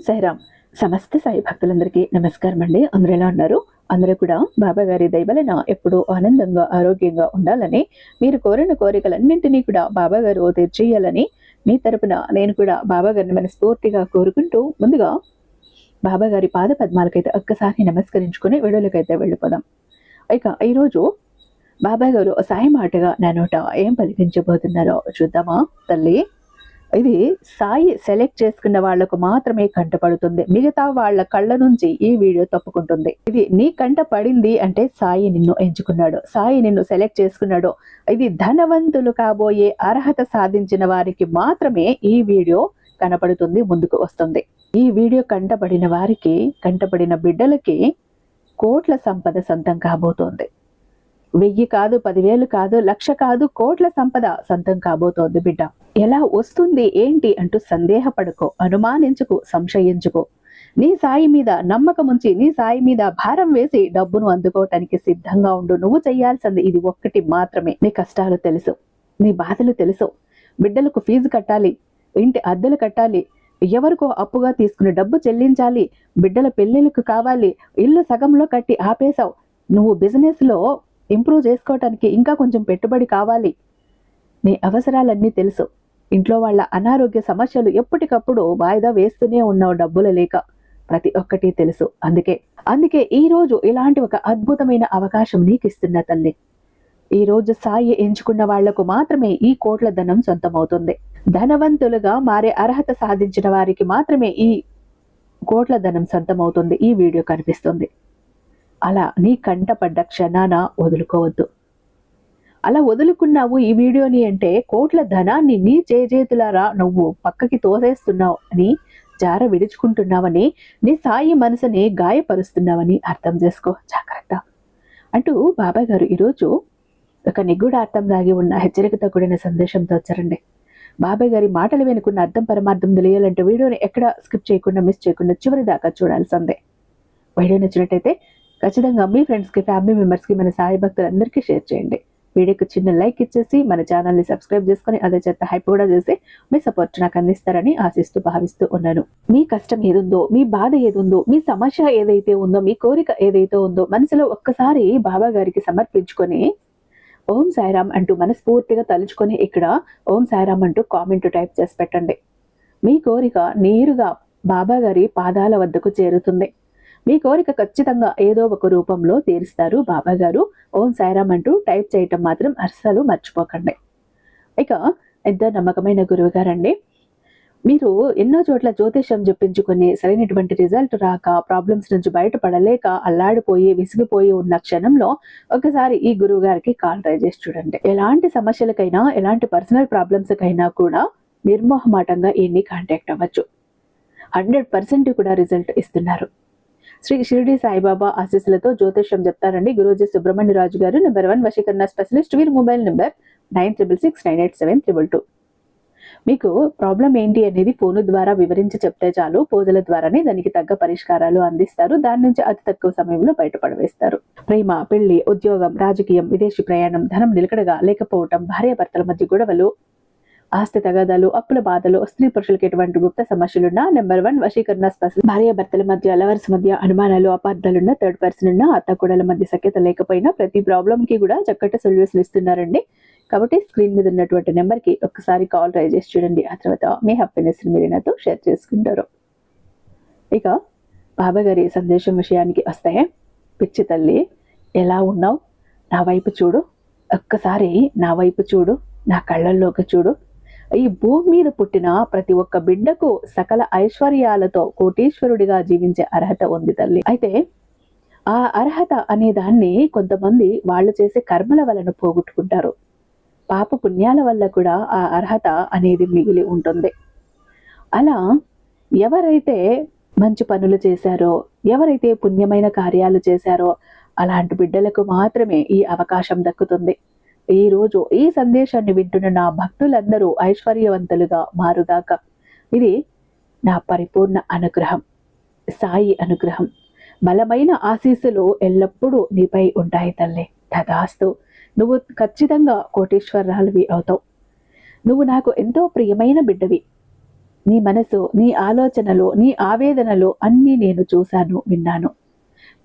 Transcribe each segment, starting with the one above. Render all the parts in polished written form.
సాయిరామ్. సమస్త సాయి భక్తులందరికీ నమస్కారం అండి. అందరూ ఎలా ఉన్నారు? అందరూ కూడా బాబా గారి దయ వలన ఎప్పుడూ ఆనందంగా ఆరోగ్యంగా ఉండాలని, మీరు కోరిన కోరికలన్నింటినీ కూడా బాబా గారు తీర్చేయాలని మీ తరపున నేను కూడా బాబా గారిని మనస్ఫూర్తిగా కోరుకుంటూ, ముందుగా బాబా గారి పాద పద్మాలకైతే ఒక్కసారి నమస్కరించుకుని వీడియోలకైతే వెళ్ళిపోదాం. ఇక ఈరోజు బాబా గారు సాయి మాటగా నా నోట ఏం పలికించబోతున్నారో చూద్దామా తల్లి. ఇది సాయి సెలెక్ట్ చేసుకున్న వాళ్లకు మాత్రమే కంటపడుతుంది. మిగతా వాళ్ళ కళ్ళ నుంచి ఈ వీడియో తప్పుకుంటుంది. ఇది నీ కంట పడింది అంటే సాయి నిన్ను ఎంచుకున్నాడు, సాయి నిన్ను సెలెక్ట్ చేసుకున్నాడు. ఇది ధనవంతులు కాబోయే అర్హత సాధించిన వారికి మాత్రమే ఈ వీడియో కనపడుతుంది, ముందుకు వస్తుంది. ఈ వీడియో కంటపడిన వారికి, కంటపడిన బిడ్డలకి కోట్ల సంపద సొంతం కాబోతోంది. 1000 కాదు, 10,000 కాదు, 1,00,000 కాదు, కోట్ల సంపద సొంతం కాబోతోంది బిడ్డ. ఎలా వస్తుంది ఏంటి అంటూ సందేహపడుకో, అనుమానించుకో, సంశయించుకో. నీ సాయి మీద నమ్మకం ఉంచి, నీ సాయి మీద భారం వేసి డబ్బును అందుకోవటానికి సిద్ధంగా ఉండు. నువ్వు చేయాల్సింది ఇది ఒక్కటి మాత్రమే. నీ కష్టాలు తెలుసు, నీ బాధలు తెలుసు. బిడ్డలకు ఫీజు కట్టాలి, ఇంటి అద్దెలు కట్టాలి, ఎవరికో అప్పుగా తీసుకుని డబ్బు చెల్లించాలి, బిడ్డల పెళ్లిళ్ళకు కావాలి, ఇల్లు సగంలో కట్టి ఆపేశావు. నువ్వు బిజినెస్ లో ఇంప్రూవ్ చేసుకోవటానికి ఇంకా కొంచెం పెట్టుబడి కావాలి. నీ అవసరాలన్నీ తెలుసు. ఇంట్లో వాళ్ళ అనారోగ్య సమస్యలు ఎప్పటికప్పుడు వాయిదా వేస్తూనే ఉన్నావు, డబ్బులు లేక. ప్రతి ఒక్కటి తెలుసు. అందుకే ఈ రోజు ఇలాంటి ఒక అద్భుతమైన అవకాశం నీకు ఇస్తున్న తల్లి. ఈ రోజు సాయి ఎంచుకున్న వాళ్లకు మాత్రమే ఈ కోట్ల ధనం సొంతమవుతుంది. ధనవంతులుగా మారే అర్హత సాధించిన వారికి మాత్రమే ఈ కోట్ల ధనం సొంతమవుతుంది. ఈ వీడియో కనిపిస్తుంది. అలా నీ కంటపడ్డ క్షణాన వదులుకోవద్దు. అలా వదులుకున్నావు ఈ వీడియోని అంటే కోట్ల ధనాన్ని నీ చేతులారా నువ్వు పక్కకి తోసేస్తున్నావు అని, జార విడుచుకుంటున్నావని, నీ సాయి మనసుని గాయపరుస్తున్నావని అర్థం చేసుకో, జాగ్రత్త అంటూ బాబా గారు ఈరోజు ఒక నిగూఢ అర్థం దాగి ఉన్న హెచ్చరికతో కూడిన సందేశంతో వచ్చారండి. బాబాయ్ గారి మాటలు వెనుకున్న అర్థం పరమార్థం తెలియాలంటే వీడియోని ఎక్కడ స్కిప్ చేయకుండా, మిస్ చేయకుండా చివరి దాకా చూడాల్సిందే. వీడియో నచ్చినట్టయితే ఖచ్చితంగా మీ ఫ్రెండ్స్కి, ఫ్యామిలీ మెంబర్స్కి, మన సాయి భక్తులందరికీ షేర్ చేయండి. వీడియోకి చిన్న లైక్ ఇచ్చేసి మన ఛానల్ని సబ్స్క్రైబ్ చేసుకుని అదే చేత హైప్ కూడా చేసి మీ సపోర్ట్ నాకు అందిస్తారని ఆశిస్తూ భావిస్తూ ఉన్నాను. మీ కష్టం ఏదుందో, మీ బాధ ఏదుందో, మీ సమస్య ఏదైతే ఉందో, మీ కోరిక ఏదైతే ఉందో మనసులో ఒక్కసారి బాబా గారికి సమర్పించుకొని ఓం సాయిరామ్ అంటూ మనస్ఫూర్తిగా తలుచుకొని ఇక్కడ ఓం సాయిరామ్ అంటూ కామెంట్ టైప్ చేసి పెట్టండి. మీ కోరిక నేరుగా బాబా గారి పాదాల వద్దకు చేరుతుంది. మీ కోరిక ఖచ్చితంగా ఏదో ఒక రూపంలో తీరుస్తారు బాబా గారు. ఓం సాయిరామ్ అంటూ టైప్ చేయటం మాత్రం అస్సలు మర్చిపోకండి. ఇక ఇద్దరు నమ్మకమైన గురువు గారండి. మీరు ఎన్నో చోట్ల జ్యోతిష్యం చెప్పించుకొని సరైనటువంటి రిజల్ట్ రాక, ప్రాబ్లమ్స్ నుంచి బయటపడలేక అల్లాడిపోయి విసిగిపోయి ఉన్న క్షణంలో ఒకసారి ఈ గురువు గారికి కాల్ ట్రై చేసి చూడండి. ఎలాంటి సమస్యలకైనా, ఎలాంటి పర్సనల్ ప్రాబ్లమ్స్కైనా కూడా నిర్మోహమాటంగా ఈయన్ని కాంటాక్ట్ అవ్వచ్చు. 100% కూడా రిజల్ట్ ఇస్తున్నారు. శ్రీ షిరిడి సాయిబాబా ఆశీస్సులతో జ్యోతిష్యం చెప్తారండి గురూజీ సుబ్రహ్మణ్యరాజు గారు. నెంబర్ 1 వశీకరణ స్పెషలిస్ట్. వీరి మొబైల్ నెంబర్ 96698732. మీకు ప్రాబ్లం ఏంటి అనేది ఫోను ద్వారా వివరించి చెప్తే చాలు, పూజల ద్వారానే దానికి తగ్గ పరిష్కారాలు అందిస్తారు. దాని నుంచి అతి తక్కువ సమయంలో బయటపడవేస్తారు. ప్రేమ, పెళ్లి, ఉద్యోగం, రాజకీయం, విదేశీ ప్రయాణం, ధనం నిలకడగా లేకపోవటం, భార్యాభర్తల మధ్య గొడవలు, ఆస్తి తగాదాలు, అప్పుల బాధలు, స్త్రీ పురుషులకి ఎటువంటి గుప్త సమస్యలున్నా నెంబర్ 1 వశీకరణ స్పెషల్. భార్యాభర్తల మధ్య, లవర్స్ మధ్య అనుమానాలు, అపార్థాలున్నా, థర్డ్ పర్సన్ ఉన్నా, అత్తకోడల మధ్య సఖ్యత లేకపోయినా ప్రతి ప్రాబ్లం కి కూడా చక్కటి సొల్యూషన్ ఇస్తున్నారండి. కాబట్టి స్క్రీన్ మీద ఉన్నటువంటి నెంబర్ కి ఒక్కసారి కాల్ ట్రై చేసి చూడండి. ఆ తర్వాత మీ హ్యాపీనెస్ మీరు నాతో షేర్ చేసుకుంటారు. ఇక బాబా గారి సందేశం విషయానికి వస్తే, పిచ్చి తల్లి ఎలా ఉన్నావు? నా వైపు చూడు, ఒక్కసారి నా వైపు చూడు, నా కళ్ళల్లోకి చూడు. ఈ భూమి మీద పుట్టిన ప్రతి ఒక్క బిడ్డకు సకల ఐశ్వర్యాలతో కోటీశ్వరుడిగా జీవించే అర్హత ఉంది తల్లి. అయితే ఆ అర్హత అనే దాన్ని కొంతమంది వాళ్ళు చేసే కర్మల వలన పోగొట్టుకుంటారు. పాప పుణ్యాల వల్ల కూడా ఆ అర్హత అనేది మిగిలి ఉంటుంది. అలా ఎవరైతే మంచి పనులు చేశారో, ఎవరైతే పుణ్యమైన కార్యాలు చేశారో అలాంటి బిడ్డలకు మాత్రమే ఈ అవకాశం దక్కుతుంది. ఈ రోజు ఈ సందేశాన్ని వింటున్న నా భక్తులందరూ ఐశ్వర్యవంతులుగా మారుగాక. ఇది నా పరిపూర్ణ అనుగ్రహం, సాయి అనుగ్రహం. బలమైన ఆశీస్సులు ఎల్లప్పుడూ నీపై ఉంటాయి తల్లి. తదాస్తు. నువ్వు ఖచ్చితంగా కోటీశ్వరాలువి అవుతావు. నువ్వు నాకు ఎంతో ప్రియమైన బిడ్డవి. నీ మనసు, నీ ఆలోచనలు, నీ ఆవేదనలు అన్నీ నేను చూశాను, విన్నాను.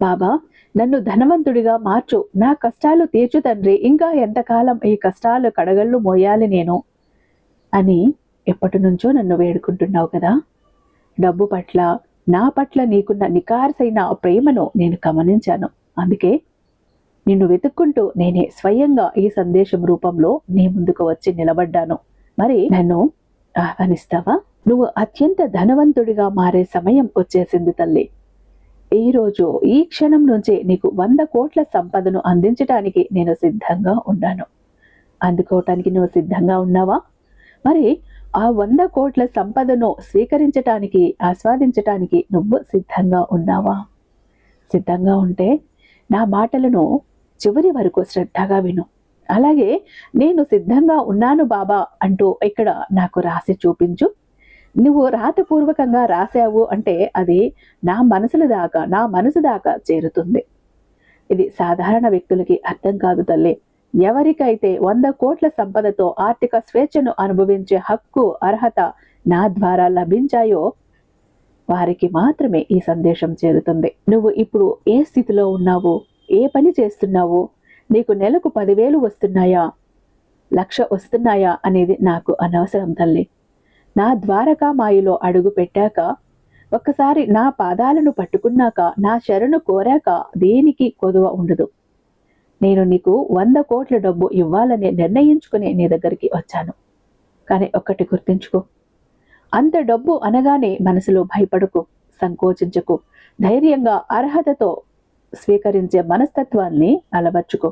బాబా, నన్ను ధనవంతుడిగా మార్చు, నా కష్టాలు తీర్చు తండ్రి, ఇంకా ఎంతకాలం ఈ కష్టాలు కడగళ్ళు మోయాలి నేను అని ఎప్పటి నుంచో నన్ను వేడుకుంటున్నావు కదా. డబ్బు పట్ల, నా పట్ల నీకున్న నికార్సైన ప్రేమను నేను గమనించాను. అందుకే నిన్ను వెతుక్కుంటూ నేనే స్వయంగా ఈ సందేశం రూపంలో నీ ముందుకు వచ్చి నిలబడ్డాను. మరి నన్ను ఆహ్వానిస్తావా? నువ్వు అత్యంత ధనవంతుడిగా మారే సమయం వచ్చేసింది తల్లి. ఈ రోజు, ఈ క్షణం నుంచి నీకు 100 కోట్ల సంపదను అందించటానికి నేను సిద్ధంగా ఉన్నాను. అందుకోవటానికి నువ్వు సిద్ధంగా ఉన్నావా? మరి ఆ 100 కోట్ల సంపదను స్వీకరించటానికి, ఆస్వాదించటానికి నువ్వు సిద్ధంగా ఉన్నావా? సిద్ధంగా ఉంటే నా మాటలను చివరి వరకు శ్రద్ధగా విను. అలాగే నేను సిద్ధంగా ఉన్నాను బాబా అంటూ ఇక్కడ నాకు రాసి చూపించు. నువ్వు రాతపూర్వకంగా రాశావు అంటే అది నా మనసు దాకా చేరుతుంది. ఇది సాధారణ వ్యక్తులకి అర్థం కాదు తల్లి. ఎవరికైతే 100 కోట్ల సంపదతో ఆర్థిక స్వేచ్ఛను అనుభవించే హక్కు, అర్హత నా ద్వారా లభించాయో వారికి మాత్రమే ఈ సందేశం చేరుతుంది. నువ్వు ఇప్పుడు ఏ స్థితిలో ఉన్నావు, ఏ పని చేస్తున్నావు, నీకు నెలకు 10,000 వస్తున్నాయా, 1,00,000 వస్తున్నాయా అనేది నాకు అనవసరం తల్లి. నా ద్వారకా మాయలో అడుగు పెట్టాక, ఒక్కసారి నా పాదాలను పట్టుకున్నాక, నా శరణు కోరాక దేనికి కొదువ ఉండదు. నేను నీకు 100 కోట్ల డబ్బు ఇవ్వాలని నిర్ణయించుకుని నీ దగ్గరికి వచ్చాను. కానీ ఒక్కటి గుర్తుంచుకో, అంత డబ్బు అనగానే మనసులో భయపడకు, సంకోచించకు. ధైర్యంగా అర్హతతో స్వీకరించే మనస్తత్వాన్ని అలవర్చుకో.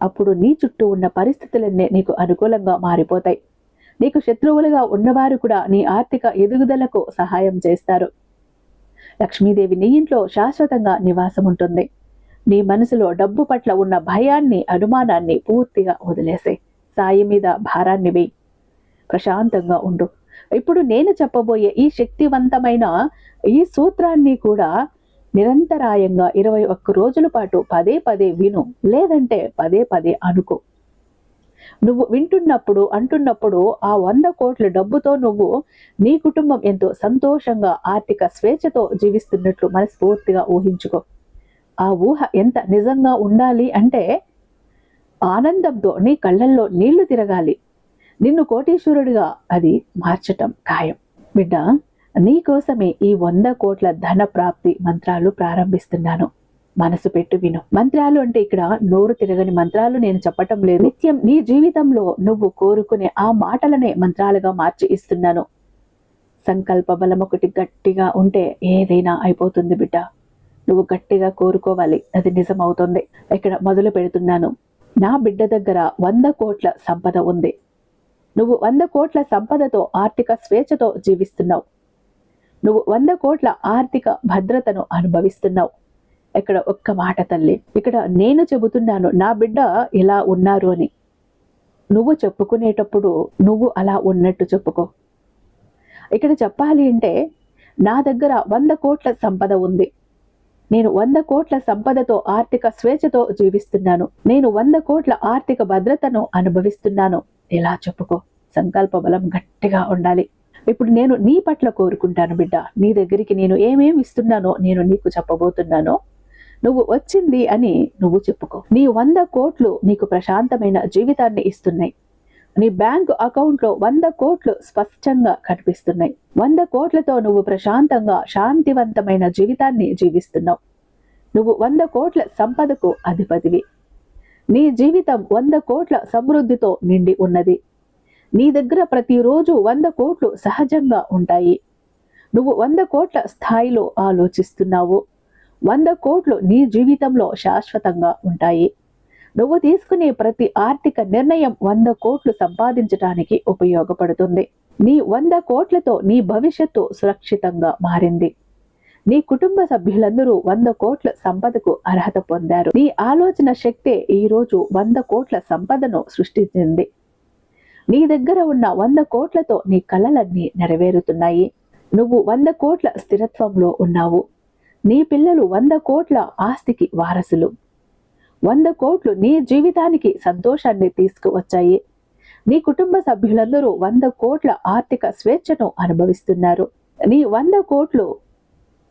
అప్పుడు నీ చుట్టూ ఉన్న పరిస్థితులన్నీ నీకు అనుకూలంగా మారిపోతాయి. నీకు శత్రువులుగా ఉన్నవారు కూడా నీ ఆర్థిక ఎదుగుదలకు సహాయం చేస్తారు. లక్ష్మీదేవి నీ ఇంట్లో శాశ్వతంగా నివాసం ఉంటుంది. నీ మనసులో డబ్బు పట్ల ఉన్న భయాన్ని, అనుమానాన్ని పూర్తిగా వదిలేసే. సాయి మీద భారాన్ని వేయి. ప్రశాంతంగా ఉండు. ఇప్పుడు నేను చెప్పబోయే ఈ శక్తివంతమైన ఈ సూత్రాన్ని కూడా నిరంతరాయంగా 21 రోజుల పాటు పదే పదే విను, లేదంటే పదే పదే అనుకో. నువ్వు వింటున్నప్పుడు, అంటున్నప్పుడు ఆ 100 కోట్ల డబ్బుతో నువ్వు, నీ కుటుంబం ఎంతో సంతోషంగా, ఆర్థిక స్వేచ్ఛతో జీవిస్తున్నట్లు మనస్ఫూర్తిగా ఊహించుకో. ఆ ఊహ ఎంత నిజంగా ఉండాలి అంటే ఆనందంతో నీ కళ్ళల్లో నీళ్లు తిరగాలి. నిన్ను కోటీశ్వరుడిగా అది మార్చటం ఖాయం. బిడ్డ, నీకోసమే ఈ 100 కోట్ల ధన ప్రాప్తి మంత్రాలు ప్రారంభిస్తున్నాను. మనసు పెట్టు విను. మంత్రాలు అంటే ఇక్కడ నోరు తిరగని మంత్రాలు నేను చెప్పటం లేదు. నిత్యం నీ జీవితంలో నువ్వు కోరుకునే ఆ మాటలనే మంత్రాలుగా మార్చి ఇస్తున్నాను. సంకల్ప బలం ఒకటి గట్టిగా ఉంటే ఏదైనా అయిపోతుంది బిడ్డ. నువ్వు గట్టిగా కోరుకోవాలి, అది నిజమవుతుంది. ఇక్కడ మొదలు పెడుతున్నాను. నా బిడ్డ దగ్గర 100 కోట్ల సంపద ఉంది. నువ్వు 100 కోట్ల సంపదతో ఆర్థిక స్వేచ్ఛతో జీవిస్తున్నావు. నువ్వు 100 కోట్ల ఆర్థిక భద్రతను అనుభవిస్తున్నావు. ఇక్కడ ఒక్క మాట తల్లి, ఇక్కడ నేను చెబుతున్నాను నా బిడ్డ ఇలా ఉన్నారు అని. నువ్వు చెప్పుకునేటప్పుడు నువ్వు అలా ఉన్నట్టు చెప్పుకో. ఇక్కడ చెప్పాలి అంటే నా దగ్గర 100 కోట్ల సంపద ఉంది. నేను 100 కోట్ల సంపదతో ఆర్థిక స్వేచ్ఛతో జీవిస్తున్నాను. నేను 100 కోట్ల ఆర్థిక భద్రతను అనుభవిస్తున్నాను. ఇలా చెప్పుకో. సంకల్ప బలం గట్టిగా ఉండాలి. ఇప్పుడు నేను నీ పట్ల కోరుకుంటాను బిడ్డ. నీ దగ్గరికి నేను ఏమేమి ఇస్తున్నానో నేను నీకు చెప్పబోతున్నానో నువ్వు వచ్చింది అని నువ్వు చెప్పుకో. నీ 100 కోట్లు నీకు ప్రశాంతమైన జీవితాన్ని ఇస్తున్నాయి. నీ బ్యాంకు అకౌంట్లో 100 కోట్లు స్పష్టంగా కనిపిస్తున్నాయి. 100 కోట్లతో నువ్వు ప్రశాంతంగా, శాంతివంతమైన జీవితాన్ని జీవిస్తున్నావు. నువ్వు 100 కోట్ల సంపదకు అధిపతివి. నీ జీవితం 100 కోట్ల సమృద్ధితో నిండి ఉన్నది. నీ దగ్గర ప్రతిరోజు 100 కోట్లు సహజంగా ఉంటాయి. నువ్వు 100 కోట్ల స్థాయిలో ఆలోచిస్తున్నావు. 100 కోట్లు నీ జీవితంలో శాశ్వతంగా ఉంటాయి. నువ్వు తీసుకునే ప్రతి ఆర్థిక నిర్ణయం 100 కోట్లు సంపాదించడానికి ఉపయోగపడుతుంది. నీ 100 కోట్లతో నీ భవిష్యత్తు సురక్షితంగా మారింది. నీ కుటుంబ సభ్యులందరూ 100 కోట్ల సంపదకు అర్హత పొందారు. నీ ఆలోచన శక్తే ఈరోజు 100 కోట్ల సంపదను సృష్టించింది. నీ దగ్గర ఉన్న 100 కోట్లతో నీ కలలన్నీ నెరవేరుతున్నాయి. నువ్వు 100 కోట్ల స్థిరత్వంలో ఉన్నావు. నీ పిల్లలు 100 కోట్ల ఆస్తికి వారసులు. 100 కోట్లు నీ జీవితానికి సంతోషాన్ని తీసుకువచ్చాయి. నీ కుటుంబ సభ్యులందరూ 100 కోట్ల ఆర్థిక స్వేచ్ఛను అనుభవిస్తున్నారు. నీ 100 కోట్లు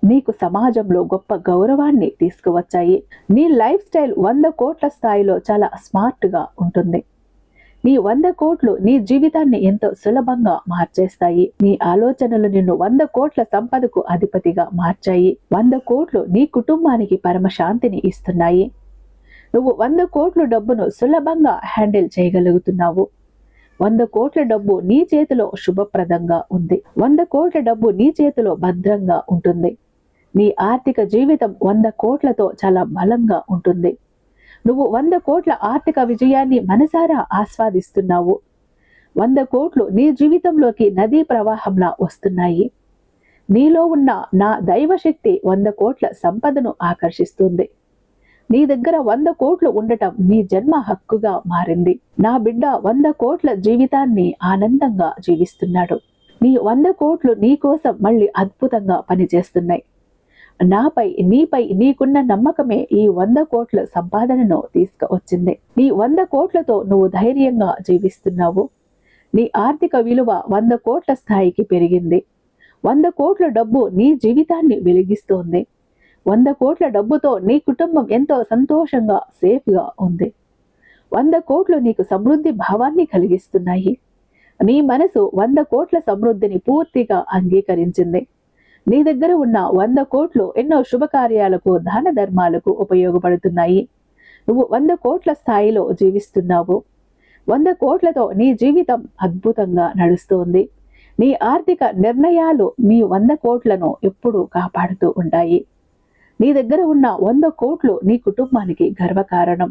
నీకు సమాజంలో గొప్ప గౌరవాన్ని తీసుకువచ్చాయి. నీ లైఫ్ స్టైల్ 100 కోట్ల స్థాయిలో చాలా స్మార్ట్గా ఉంటుంది. నీ 100 కోట్లు నీ జీవితాన్ని ఎంతో సులభంగా మార్చేస్తాయి. నీ ఆలోచనలు నిన్ను 100 కోట్ల సంపదకు అధిపతిగా మార్చాయి. 100 కోట్లు నీ కుటుంబానికి పరమశాంతిని ఇస్తున్నాయి. నువ్వు 100 కోట్ల డబ్బును సులభంగా హ్యాండిల్ చేయగలుగుతున్నావు. 100 కోట్ల డబ్బు నీ చేతిలో శుభప్రదంగా ఉంది. 100 కోట్ల డబ్బు నీ చేతిలో భద్రంగా ఉంటుంది. నీ ఆర్థిక జీవితం 100 కోట్లతో చాలా బలంగా ఉంటుంది. నువ్వు 100 కోట్ల ఆర్థిక విజయాన్ని మనసారా ఆస్వాదిస్తున్నావు. 100 కోట్లు నీ జీవితంలోకి నదీ ప్రవాహంలా వస్తున్నాయి. నీలో ఉన్న నా దైవశక్తి 100 కోట్ల సంపదను ఆకర్షిస్తుంది. నీ దగ్గర 100 కోట్లు ఉండటం నీ జన్మ హక్కుగా మారింది. నా బిడ్డ 100 కోట్ల జీవితాన్ని ఆనందంగా జీవిస్తున్నాడు. నీ 100 కోట్లు నీ కోసం మళ్ళీ అద్భుతంగా పనిచేస్తున్నాయి. నీపై నీకున్న నమ్మకమే ఈ 100 కోట్ల సంపాదనను తీసుకువచ్చింది. నీ 100 కోట్లతో నువ్వు ధైర్యంగా జీవిస్తున్నావు. నీ ఆర్థిక విలువ 100 కోట్ల స్థాయికి పెరిగింది. 100 కోట్ల డబ్బు నీ జీవితాన్ని వెలిగిస్తోంది. 100 కోట్ల డబ్బుతో నీ కుటుంబం ఎంతో సంతోషంగా సేఫ్గా ఉంది. 100 కోట్లు నీకు సమృద్ధి భావాన్ని కలిగిస్తున్నాయి. నీ మనసు 100 కోట్ల సమృద్ధిని పూర్తిగా అంగీకరించింది. నీ దగ్గర ఉన్న 100 కోట్లు ఎన్నో శుభకార్యాలకు దాన ధర్మాలకు ఉపయోగపడుతున్నాయి. నువ్వు 100 కోట్ల స్థాయిలో జీవిస్తున్నావు. 100 కోట్లతో నీ జీవితం అద్భుతంగా నడుస్తోంది. నీ ఆర్థిక నిర్ణయాలు నీ 100 కోట్లను ఎప్పుడూ కాపాడుతూ ఉంటాయి. నీ దగ్గర ఉన్న 100 కోట్లు నీ కుటుంబానికి గర్వకారణం.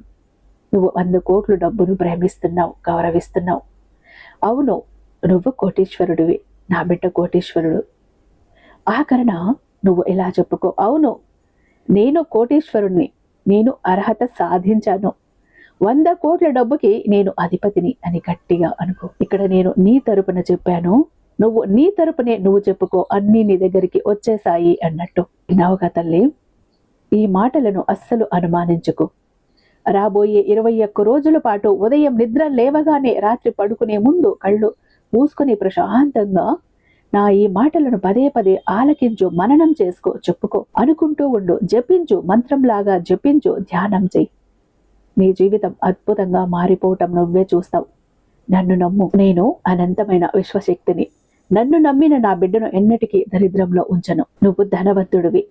నువ్వు 100 కోట్ల డబ్బును ప్రేమిస్తున్నావు, గౌరవిస్తున్నావు. అవును, నువ్వు కోటీశ్వరుడివి. నా బిడ్డ కోటీశ్వరుడు. ఆఖరణ నువ్వు ఎలా చెప్పుకో, అవును నేను కోటీశ్వరుణ్ణి, నేను అర్హత సాధించాను, 100 కోట్ల డబ్బుకి నేను అధిపతిని అని గట్టిగా అనుకో. ఇక్కడ నేను నీ తరపున చెప్పాను, నువ్వు నీ తరపునే నువ్వు చెప్పుకో, అన్నీ నీ దగ్గరికి వచ్చేసాయి అన్నట్టు. విన్నావుగా తల్లి, ఈ మాటలను అస్సలు అనుమానించుకు. రాబోయే 21 రోజుల పాటు ఉదయం నిద్ర లేవగానే రాత్రి పడుకునే ముందు కళ్ళు మూసుకుని ప్రశాంతంగా నా ఈ మాటలను పదే పదే ఆలకించు, మననం చేసుకో, చెప్పుకో, అనుకుంటూ ఉండు, జపించు, మంత్రంలాగా జపించు, ధ్యానం చెయ్యి. నీ జీవితం అద్భుతంగా మారిపోవటం నువ్వే చూస్తావు. నన్ను నమ్ము, నేను అనంతమైన విశ్వశక్తిని. నన్ను నమ్మిన నా బిడ్డను ఎన్నటికీ దరిద్రంలో ఉంచను. నువ్వు ధనవంతుడివి,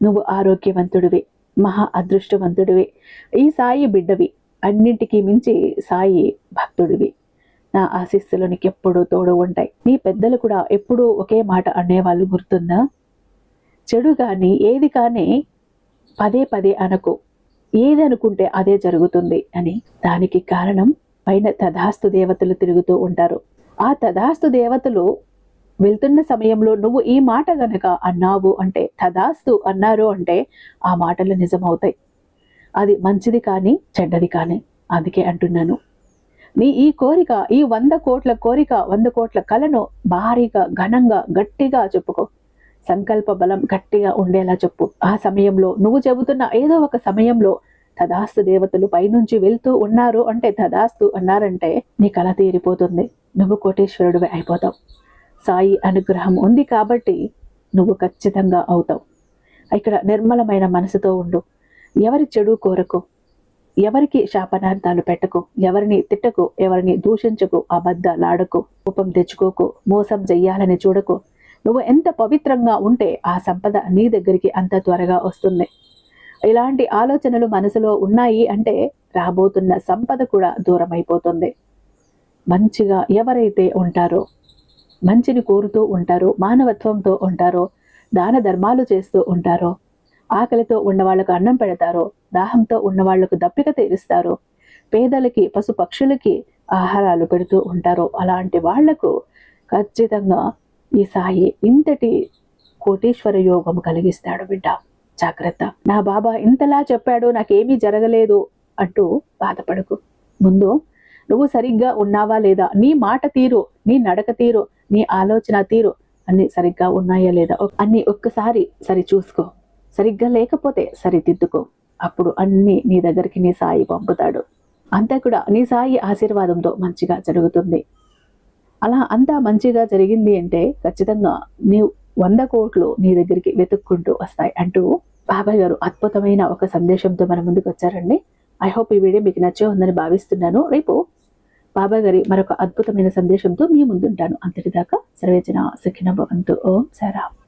నువ్వు ఆరోగ్యవంతుడివి, మహా అదృష్టవంతుడివి, ఈ సాయి బిడ్డవి, అన్నింటికీ మించి సాయి భక్తుడివి. నా ఆశీస్సులు నీకు ఎప్పుడూ తోడు ఉంటాయి. నీ పెద్దలు కూడా ఎప్పుడూ ఒకే మాట అనేవాళ్ళు, గుర్తుందా? చెడు కానీ ఏది కానీ పదే పదే అనకు, ఏది అనుకుంటే అదే జరుగుతుంది అని. దానికి కారణం పైన తథాస్తు దేవతలు తిరుగుతూ ఉంటారు. ఆ తథాస్తు దేవతలు వెళ్తున్న సమయంలో నువ్వు ఈ మాట గనక అన్నావు అంటే, తథాస్తు అన్నారు అంటే ఆ మాటలు నిజమవుతాయి. అది మంచిది కానీ చెడ్డది కానీ. అందుకే అంటున్నాను, నీ ఈ కోరిక, ఈ 100 కోట్ల కోరిక, 100 కోట్ల కలను భారీగా, ఘనంగా, గట్టిగా చెప్పుకో. సంకల్ప బలం గట్టిగా ఉండేలా చెప్పు. ఆ సమయంలో నువ్వు చెబుతున్న ఏదో ఒక సమయంలో తథాస్తు దేవతలు పైనుంచి వెళ్తూ ఉన్నారు అంటే, తథాస్తు అన్నారంటే నీ కల తీరిపోతుంది. నువ్వు కోటీశ్వరుడివి అయిపోతావు. సాయి అనుగ్రహం ఉంది కాబట్టి నువ్వు ఖచ్చితంగా అవుతావు. ఇక్కడ నిర్మలమైన మనసుతో ఉండు. ఎవరి చెడు కోరకు, ఎవరికి శాపనార్థాలు పెట్టకు, ఎవరిని తిట్టకు, ఎవరిని దూషించకు, అబద్ధాలాడకు, కోపం తెచ్చుకోకు, మోసం చెయ్యాలని చూడకు. నువ్వు ఎంత పవిత్రంగా ఉంటే ఆ సంపద నీ దగ్గరికి అంత త్వరగా వస్తుంది. ఇలాంటి ఆలోచనలు మనసులో ఉన్నాయి అంటే రాబోతున్న సంపద కూడా దూరం అయిపోతుంది. మంచిగా ఎవరైతే ఉంటారో, మంచిని కోరుతూ ఉంటారో, మానవత్వంతో ఉంటారో, దాన ధర్మాలు చేస్తూ ఉంటారో, ఆకలితో ఉన్న వాళ్ళకు అన్నం పెడతారో, దాహంతో ఉన్న వాళ్లకు దప్పిక తీరుస్తారో, పేదలకి, పశు పక్షులకి ఆహారాలు పెడుతూ ఉంటారో, అలాంటి వాళ్లకు ఖచ్చితంగా ఈ సాయి ఇంతటి కోటీశ్వర యోగం కలిగిస్తాడు. బిడ్డ జాగ్రత్త. నా బాబా ఇంతలా చెప్పాడు, నాకేమీ జరగలేదు అంటూ బాధపడకు. ముందు నువ్వు సరిగ్గా ఉన్నావా లేదా, నీ మాట తీరు, నీ నడక తీరు, నీ ఆలోచన తీరు అన్ని సరిగ్గా ఉన్నాయా లేదా అన్ని ఒక్కసారి సరి చూసుకో. సరిగ్గా లేకపోతే సరిదిద్దుకో. అప్పుడు అన్ని నీ దగ్గరికి నీ సాయి పంపుతాడు. అంతా కూడా నీ సాయి ఆశీర్వాదంతో మంచిగా జరుగుతుంది. అలా అంతా మంచిగా జరిగింది అంటే ఖచ్చితంగా నీ 100 కోట్లు నీ దగ్గరికి వెతుక్కుంటూ వస్తాయి అంటూ బాబాయ్ గారు అద్భుతమైన ఒక సందేశంతో మన ముందుకు వచ్చారండి. ఐ హోప్ ఈ వీడియో మీకు నచ్చే ఉందని భావిస్తున్నాను. రేపు బాబాయ్ గారి మరొక అద్భుతమైన సందేశంతో మీ ముందుంటాను. అంతటిదాకా సర్వేజన సుఖినో భవంతు. ఓం సాయిరామ్.